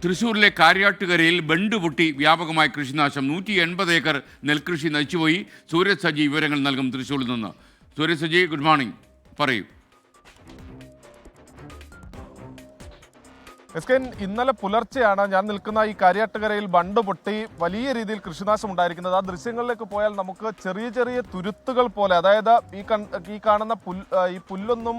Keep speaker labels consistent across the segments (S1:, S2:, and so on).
S1: തൃശ്ശൂരിലെ കാര്യാട്ടുകരയിൽ ബണ്ട് പൊട്ടി വ്യാപകമായ കൃഷിനാശം. 180 ഏക്കർ നെൽകൃഷി നശിച്ചുപോയി. സൂരജ് സജി വിവരങ്ങൾ നൽകും തൃശ്ശൂരിൽ നിന്ന്. സൂരജ് സജി, ഗുഡ് മോർണിംഗ്, പറയൂ.
S2: ഇന്നലെ പുലർച്ചെയാണ് ഞാൻ നിൽക്കുന്ന ഈ കാര്യാട്ടുകരയിൽ ബണ്ട് പൊട്ടി വലിയ രീതിയിൽ കൃഷിനാശം ഉണ്ടായിരിക്കുന്നത്. ആ ദൃശ്യങ്ങളിലേക്ക് പോയാൽ നമുക്ക് ചെറിയ ചെറിയ തുരുത്തുകൾ പോലെ, അതായത് ഈ കാണുന്ന പുല്ലൊന്നും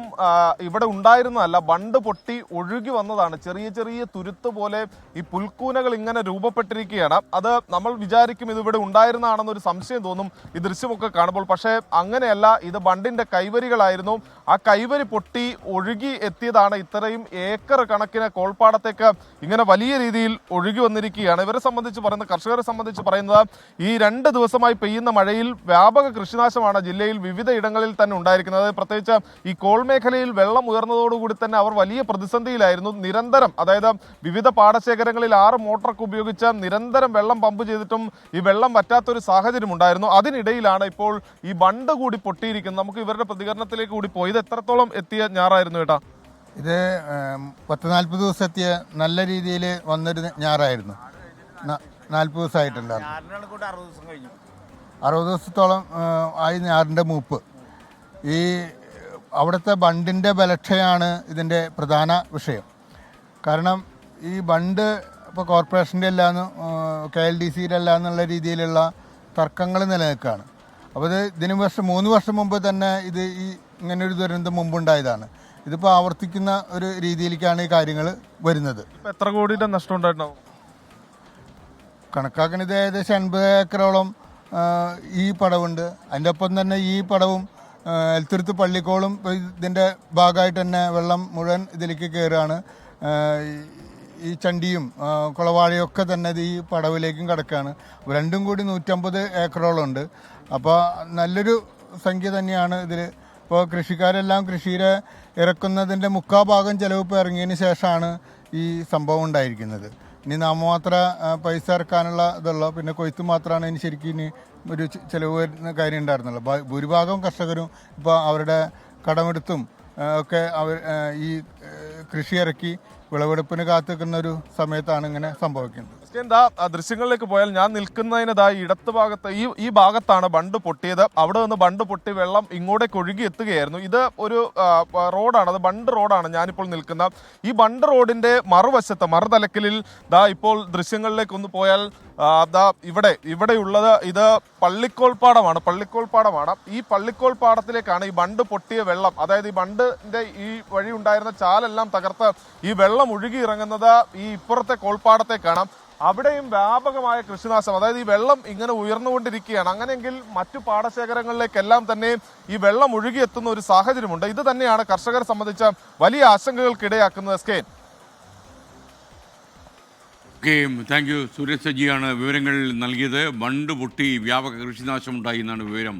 S2: ഇവിടെ ഉണ്ടായിരുന്നതല്ല, ബണ്ട് പൊട്ടി ഒഴുകി വന്നതാണ്. ചെറിയ ചെറിയ തുരുത്ത് പോലെ ഈ പുൽക്കൂനകൾ ഇങ്ങനെ രൂപപ്പെട്ടിരിക്കുകയാണ്. അത് നമ്മൾ വിചാരിക്കും ഇത് ഇവിടെ ഉണ്ടായിരുന്നതാണെന്നൊരു സംശയം തോന്നും ഈ ദൃശ്യമൊക്കെ കാണുമ്പോൾ. പക്ഷേ അങ്ങനെയല്ല, ഇത് ബണ്ടിന്റെ കൈവരികളായിരുന്നു. ആ കൈവരി പൊട്ടി ഒഴുകി എത്തിയതാണ് ഇത്രയും ഏക്കർ കണക്കിന് പാടത്തേക്ക് ഇങ്ങനെ വലിയ രീതിയിൽ ഒഴുകി വന്നിരിക്കുകയാണ്. ഇവരെ സംബന്ധിച്ച് പറയുന്നത്, കർഷകരെ സംബന്ധിച്ച് പറയുന്നത്, ഈ 2 ദിവസമായി പെയ്യുന്ന മഴയിൽ വ്യാപക കൃഷിനാശമാണ് ജില്ലയിൽ വിവിധ ഇടങ്ങളിൽ തന്നെ ഉണ്ടായിരിക്കുന്നത്. പ്രത്യേകിച്ച് ഈ കോൾ മേഖലയിൽ വെള്ളം ഉയർന്നതോടുകൂടി തന്നെ അവർ വലിയ പ്രതിസന്ധിയിലായിരുന്നു. നിരന്തരം, അതായത് വിവിധ പാടശേഖരങ്ങളിൽ 6 മോട്ടറൊക്കെ ഉപയോഗിച്ച് നിരന്തരം വെള്ളം പമ്പ് ചെയ്തിട്ടും ഈ വെള്ളം വറ്റാത്തൊരു സാഹചര്യം ഉണ്ടായിരുന്നു. അതിനിടയിലാണ് ഇപ്പോൾ ഈ ബണ്ട് കൂടി പൊട്ടിയിരിക്കുന്നത്. നമുക്ക് ഇവരുടെ പ്രതികരണത്തിലേക്ക് കൂടി പോയി. ഇത് എത്രത്തോളം എത്തിയ ഞാറായിരുന്നു ചേട്ടാ?
S3: ഇത് 40 ദിവസമെത്തിയ നല്ല രീതിയിൽ വന്നൊരു ഞാറായിരുന്നു. 40 ദിവസമായിട്ടുണ്ടായിരുന്നു. 60 ദിവസത്തോളം ആയി ഞാറിൻ്റെ മൂപ്പ്. ഈ അവിടുത്തെ ബണ്ടിൻ്റെ ബലക്ഷയാണ് ഇതിൻ്റെ പ്രധാന വിഷയം. കാരണം ഈ ബണ്ട് ഇപ്പോൾ കോർപ്പറേഷൻ്റെ അല്ലാന്ന് KLDCയുടെ അല്ല എന്നുള്ള രീതിയിലുള്ള തർക്കങ്ങൾ നിലനിൽക്കുകയാണ്. അപ്പോൾ ഇതിന് 3 വർഷം മുമ്പ് തന്നെ ഇത് ഇങ്ങനൊരു ദുരന്തം മുമ്പുണ്ടായതാണ്. ഇതിപ്പോൾ ആവർത്തിക്കുന്ന ഒരു രീതിയിലേക്കാണ് ഈ കാര്യങ്ങൾ വരുന്നത്.
S2: എത്ര കോടിയുടെ നഷ്ടം ഉണ്ടായിട്ടുണ്ടാവും?
S3: കണക്കാക്കണത് ഏകദേശം 80 ഏക്കറോളം ഈ പടവുണ്ട്. അതിൻ്റെ ഒപ്പം തന്നെ ഈ പടവും എൽത്തുരുത്ത് പള്ളിക്കോളും ഇതിൻ്റെ ഭാഗമായിട്ട് തന്നെ വെള്ളം മുഴുവൻ ഇതിലേക്ക് കയറുകയാണ്. ഈ ചണ്ടിയും കുളവാഴയും ഒക്കെ തന്നെ ഇത് ഈ പടവിലേക്കും കിടക്കുകയാണ്. രണ്ടും കൂടി 150 ഏക്കറോളം ഉണ്ട്. അപ്പോൾ നല്ലൊരു സംഖ്യ തന്നെയാണ് ഇതിൽ. ഇപ്പോൾ കൃഷിക്കാരെല്ലാം കൃഷിയിലെ ഇറക്കുന്നതിൻ്റെ 3/4 ഭാഗം ചിലവ് ഇപ്പോൾ ഇറങ്ങിയതിന് ശേഷമാണ് ഈ സംഭവം ഉണ്ടായിരിക്കുന്നത്. ഇനി നാമമാത്ര പൈസ ഇറക്കാനുള്ള ഇതുള്ളൂ. പിന്നെ കൊയ്ത്ത് മാത്രമാണ് ഇനി ശരിക്കും ഇനി ഒരു ചിലവ് വരുന്ന കാര്യം ഉണ്ടായിരുന്നുള്ളൂ. ഭൂരിഭാഗം കർഷകരും ഇപ്പോൾ അവരുടെ കടമെടുത്തും ഒക്കെ ഈ കൃഷി ഇറക്കി വിളവെടുപ്പിന് കാത്തിക്കുന്ന ഒരു സമയത്താണ് ഇങ്ങനെ സംഭവിക്കുന്നത്.
S2: ദൃശ്യങ്ങളിലേക്ക് പോയാൽ ഞാൻ നിൽക്കുന്നതിനതായി ഇടത്ത് ഭാഗത്ത് ഈ ഭാഗത്താണ് ബണ്ട് പൊട്ടിയത്. അവിടെ നിന്ന് ബണ്ട് പൊട്ടി വെള്ളം ഇങ്ങോട്ടേക്ക് ഒഴുകി എത്തുകയായിരുന്നു. ഇത് ഒരു റോഡാണ്, അത് ബണ്ട് റോഡാണ് ഞാനിപ്പോൾ നിൽക്കുന്ന. ഈ ബണ്ട് റോഡിന്റെ മറുവശത്ത് മറുതലക്കലിൽ ഇപ്പോൾ ദൃശ്യങ്ങളിലേക്ക് ഒന്ന് പോയാൽ ഇവിടെയുള്ളത് ഇത് പള്ളിക്കോൾ പാടമാണ്. ഈ പള്ളിക്കോൾ പാടത്തിലേക്കാണ് ഈ ബണ്ട് പൊട്ടിയ വെള്ളം, അതായത് ഈ ബണ്ടിന്റെ ഈ വഴി ഉണ്ടായിരുന്ന ചാലെല്ലാം തകർത്ത് ഈ വെള്ളം ഒഴുകി ഇറങ്ങുന്നത് ഈ ഇപ്പുറത്തെ കോൾപ്പാടത്തേക്കാണ്. അവിടെയും വ്യാപകമായ കൃഷിനാശം, അതായത് ഈ വെള്ളം ഇങ്ങനെ ഉയർന്നുകൊണ്ടിരിക്കുകയാണ്. അങ്ങനെയെങ്കിൽ മറ്റു പാടശേഖരങ്ങളിലേക്കെല്ലാം തന്നെ ഈ വെള്ളം ഒഴുകിയെത്തുന്ന ഒരു സാഹചര്യമുണ്ട്. ഇത് തന്നെയാണ് കർഷകരെ സംബന്ധിച്ച വലിയ ആശങ്കകൾക്കിടയാക്കുന്നത്.
S1: Thank you. സൂരജ് സജിയാണ് വിവരങ്ങൾ നൽകിയത്. ബണ്ട് പൊട്ടി വ്യാപക കൃഷിനാശം ഉണ്ടായി എന്നാണ് വിവരം.